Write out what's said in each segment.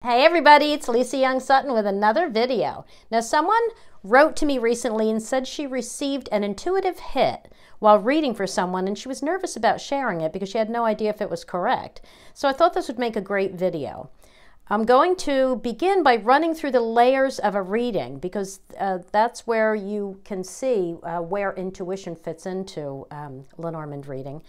Hey everybody, it's Lisa Young Sutton with another video. Now someone wrote to me recently and said she received an intuitive hit while reading for someone and she was nervous about sharing it because she had no idea if it was correct. So I thought this would make a great video. I'm going to begin by running through the layers of a reading because that's where you can see where intuition fits into Lenormand reading.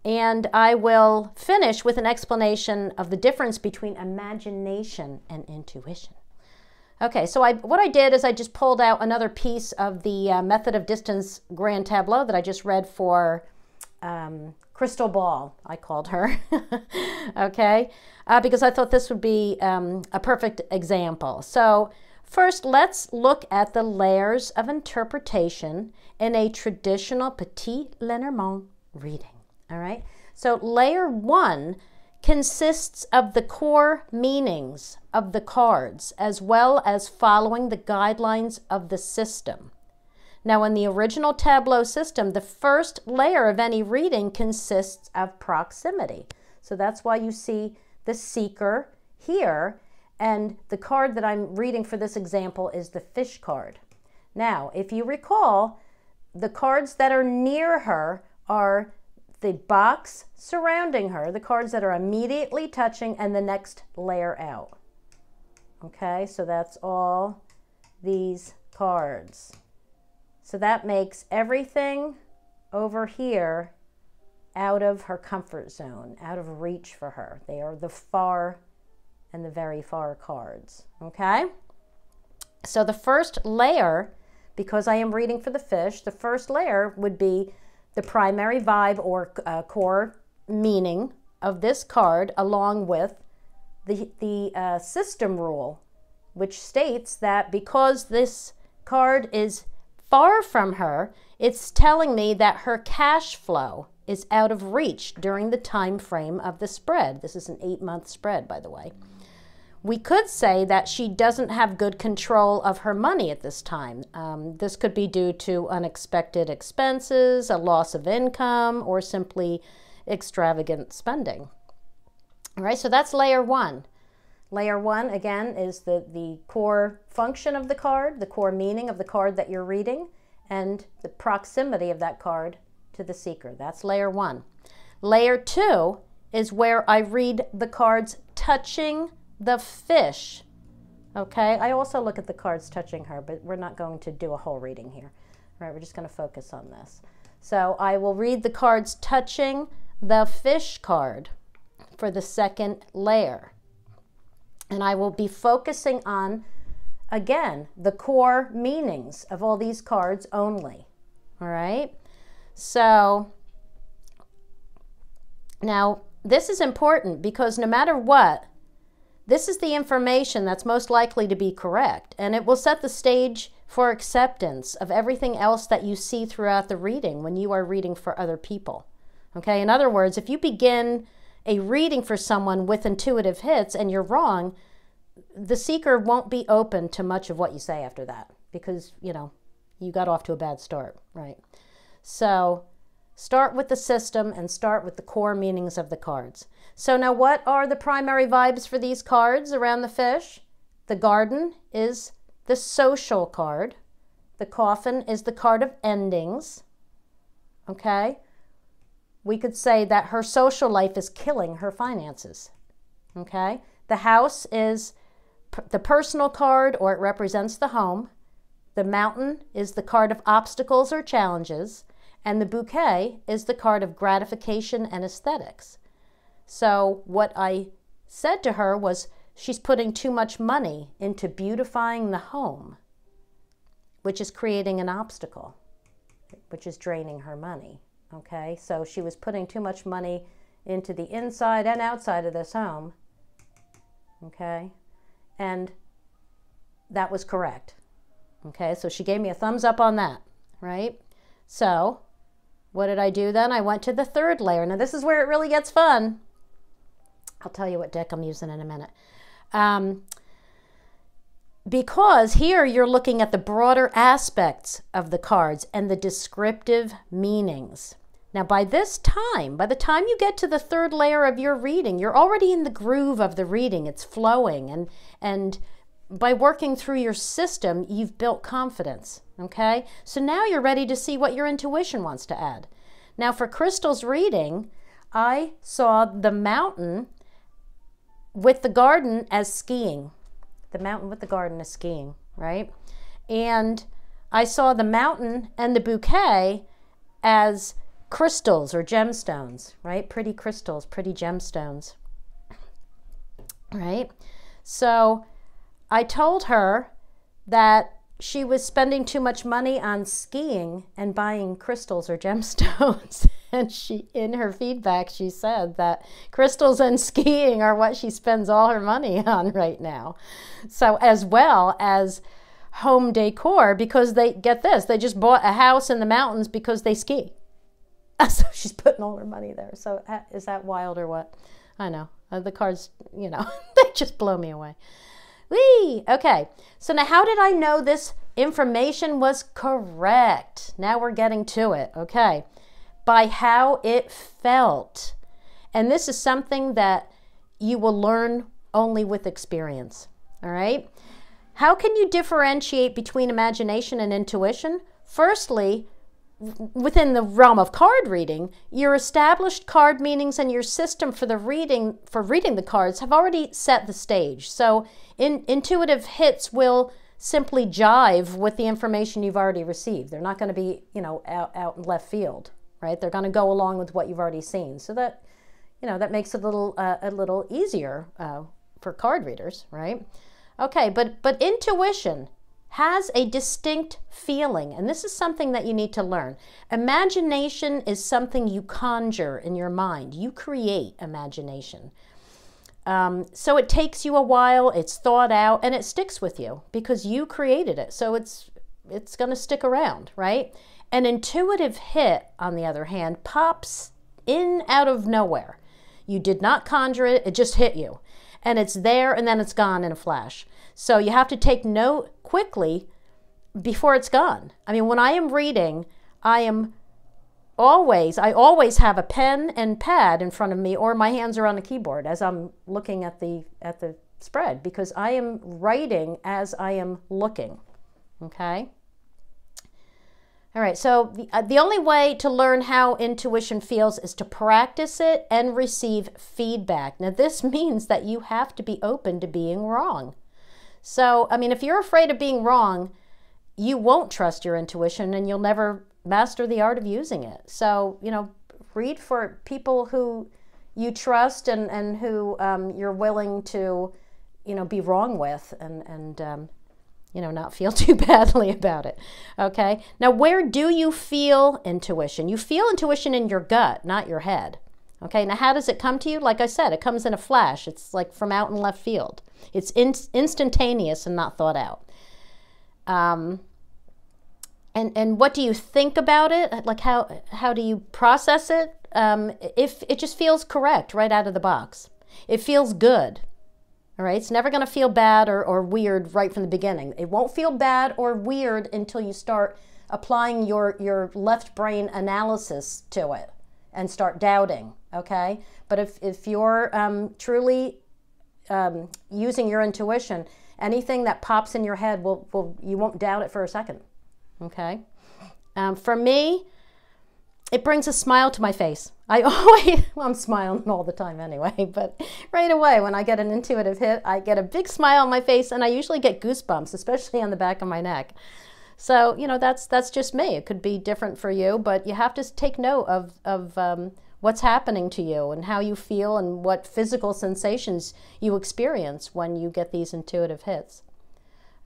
And I will finish with an explanation of the difference between imagination and intuition. Okay, so what I did is I just pulled out another piece of the Method of Distance Grand Tableau that I just read for Crystal Ball, I called her, okay, because I thought this would be a perfect example. So first, let's look at the layers of interpretation in a traditional Petit Lenormand reading. All right, so layer one consists of the core meanings of the cards as well as following the guidelines of the system. Now, in the original tableau system, the first layer of any reading consists of proximity. So that's why you see the seeker here, and the card that I'm reading for this example is the fish card. Now, if you recall, the cards that are near her are the box surrounding her, the cards that are immediately touching, and the next layer out. Okay, so that's all these cards. So that makes everything over here out of her comfort zone, out of reach for her. They are the far and the very far cards. Okay, so the first layer, because I am reading for the fish, the first layer would be the primary vibe or core meaning of this card, along with the system rule, which states that because this card is far from her, it's telling me that her cash flow is out of reach during the time frame of the spread. This is an 8-month spread, by the way. We could say that she doesn't have good control of her money at this time. This could be due to unexpected expenses, a loss of income, or simply extravagant spending. All right, so that's layer one. Layer one, again, is the core function of the card, the core meaning of the card that you're reading, and the proximity of that card to the seeker. That's layer one. Layer two is where I read the cards touching the fish. Okay, I also look at the cards touching her, but we're not going to do a whole reading here. All right, we're just going to focus on this. So I will read the cards touching the fish card for the second layer. And I will be focusing on, again, the core meanings of all these cards only. All right, so now this is important because no matter what, this is the information that's most likely to be correct, and it will set the stage for acceptance of everything else that you see throughout the reading when you are reading for other people. Okay, in other words, if you begin a reading for someone with intuitive hits and you're wrong, the seeker won't be open to much of what you say after that because, you know, you got off to a bad start, right? So start with the system and start with the core meanings of the cards. So now what are the primary vibes for these cards around the fish? The garden is the social card. The coffin is the card of endings. Okay? We could say that her social life is killing her finances. Okay? The house is the personal card, or it represents the home. The mountain is the card of obstacles or challenges. And the bouquet is the card of gratification and aesthetics. So what I said to her was she's putting too much money into beautifying the home, which is creating an obstacle, which is draining her money. Okay, so she was putting too much money into the inside and outside of this home. Okay, and that was correct. Okay, so she gave me a thumbs up on that, right? So what did I do then? I went to the third layer. Now this is where it really gets fun. I'll tell you what deck I'm using in a minute. Because here you're looking at the broader aspects of the cards and the descriptive meanings. Now, by this time, by the time you get to the third layer of your reading, you're already in the groove of the reading. It's flowing. And by working through your system, you've built confidence, okay? So now you're ready to see what your intuition wants to add. Now, for Crystal's reading, I saw the mountain with the garden as skiing. The mountain with the garden as skiing, right? And I saw the mountain and the bouquet as crystals or gemstones, right? Pretty crystals, pretty gemstones, right? So I told her that she was spending too much money on skiing and buying crystals or gemstones. And she, in her feedback, she said that crystals and skiing are what she spends all her money on right now. So as well as home decor, because they, get this, they just bought a house in the mountains because they ski. So she's putting all her money there. So is that wild or what? I know. The cards, you know, they just blow me away. Whee! Okay, so now how did I know this information was correct? Now we're getting to it, okay? By how it felt. And this is something that you will learn only with experience, all right? How can you differentiate between imagination and intuition? Firstly, within the realm of card reading, your established card meanings and your system for reading the cards have already set the stage. So intuitive hits will simply jive with the information you've already received. They're not going to be, you know, out in left field, right? They're going to go along with what you've already seen. So that, you know, that makes it a little easier for card readers, right? Okay, but intuition has a distinct feeling, and this is something that you need to learn. Imagination is something you conjure in your mind. You create imagination. So it takes you a while, it's thought out, and it sticks with you because you created it. So it's going to stick around, right? An intuitive hit, on the other hand, pops in out of nowhere. You did not conjure it, it just hit you. And it's there, and then it's gone in a flash. So you have to take note quickly before it's gone. I mean, when I am reading, I always have a pen and pad in front of me, or my hands are on the keyboard as I'm looking at the spread, because I am writing as I am looking, okay? All right, so the only way to learn how intuition feels is to practice it and receive feedback. Now, this means that you have to be open to being wrong. So, I mean, if you're afraid of being wrong, you won't trust your intuition and you'll never master the art of using it. So, you know, read for people who you trust and who you're willing to, you know, be wrong with and you know, not feel too badly about it, okay? Now, where do you feel intuition? You feel intuition in your gut, not your head, okay? Now, how does it come to you? Like I said, it comes in a flash. It's like from out in left field. It's instantaneous and not thought out. And what do you think about it? Like, how do you process it? If it just feels correct right out of the box. It feels good. All right, it's never going to feel bad or weird right from the beginning. It won't feel bad or weird until you start applying your left brain analysis to it and start doubting, okay? But if you're truly using your intuition, anything that pops in your head, you won't doubt it for a second, okay? For me, it brings a smile to my face. I'm smiling all the time anyway, but right away when I get an intuitive hit, I get a big smile on my face and I usually get goosebumps, especially on the back of my neck. So, you know, that's just me. It could be different for you, but you have to take note of what's happening to you and how you feel and what physical sensations you experience when you get these intuitive hits.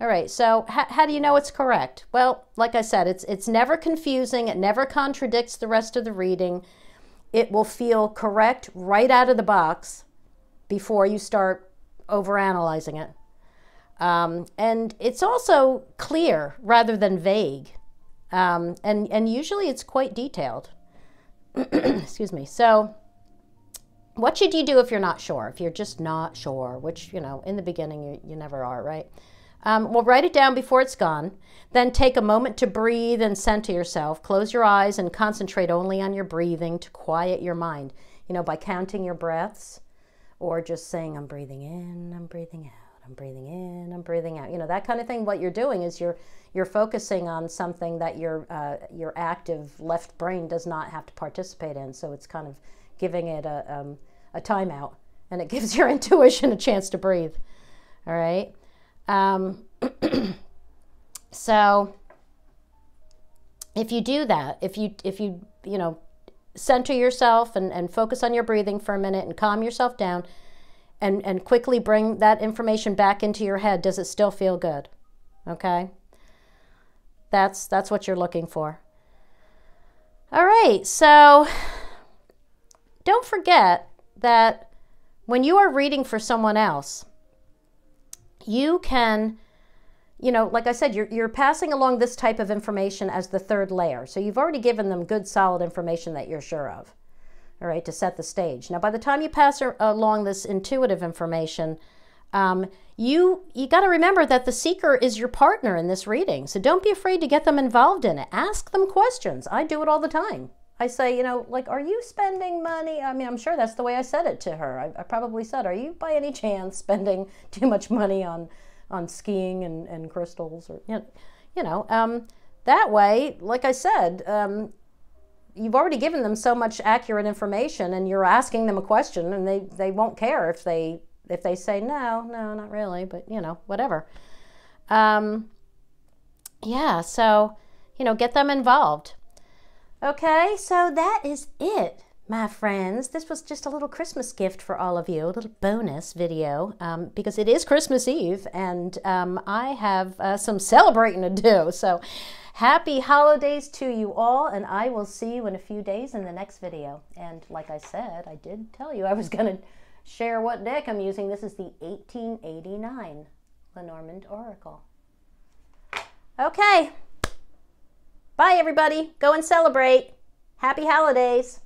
All right, so how do you know it's correct? Well, like I said, it's never confusing. It never contradicts the rest of the reading. It will feel correct right out of the box before you start overanalyzing it. And it's also clear rather than vague. And usually it's quite detailed. Excuse me. So what should you do if you're not sure? If you're just not sure, which, you know, in the beginning you never are, right? Well, write it down before it's gone. Then take a moment to breathe and center yourself. Close your eyes and concentrate only on your breathing to quiet your mind. You know, by counting your breaths or just saying, I'm breathing in, I'm breathing out, I'm breathing in, I'm breathing out. You know, that kind of thing. What you're doing is you're focusing on something that your active left brain does not have to participate in. So it's kind of giving it a timeout, and it gives your intuition a chance to breathe. All right. So if you do that, if you center yourself and focus on your breathing for a minute and calm yourself down and quickly bring that information back into your head, does it still feel good? Okay. That's what you're looking for. All right. So don't forget that when you are reading for someone else, you can, like I said, you're passing along this type of information as the third layer. So you've already given them good, solid information that you're sure of, all right, to set the stage. Now, by the time you pass along this intuitive information, you got to remember that the seeker is your partner in this reading. So don't be afraid to get them involved in it. Ask them questions. I do it all the time. I say, like, are you spending money? I mean, I'm sure that's the way I said it to her. I probably said, are you by any chance spending too much money on skiing and crystals? Or that way, like I said, you've already given them so much accurate information, and you're asking them a question, and they won't care if they say, no, not really, but, whatever. Yeah, so, get them involved. Okay, so that is it, my friends. This was just a little Christmas gift for all of you, a little bonus video, because it is Christmas Eve, and I have some celebrating to do. So happy holidays to you all, and I will see you in a few days in the next video. And like I said, I did tell you I was going to share what deck I'm using. This is the 1889 Lenormand Oracle. Okay. Bye, everybody. Go and celebrate. Happy holidays.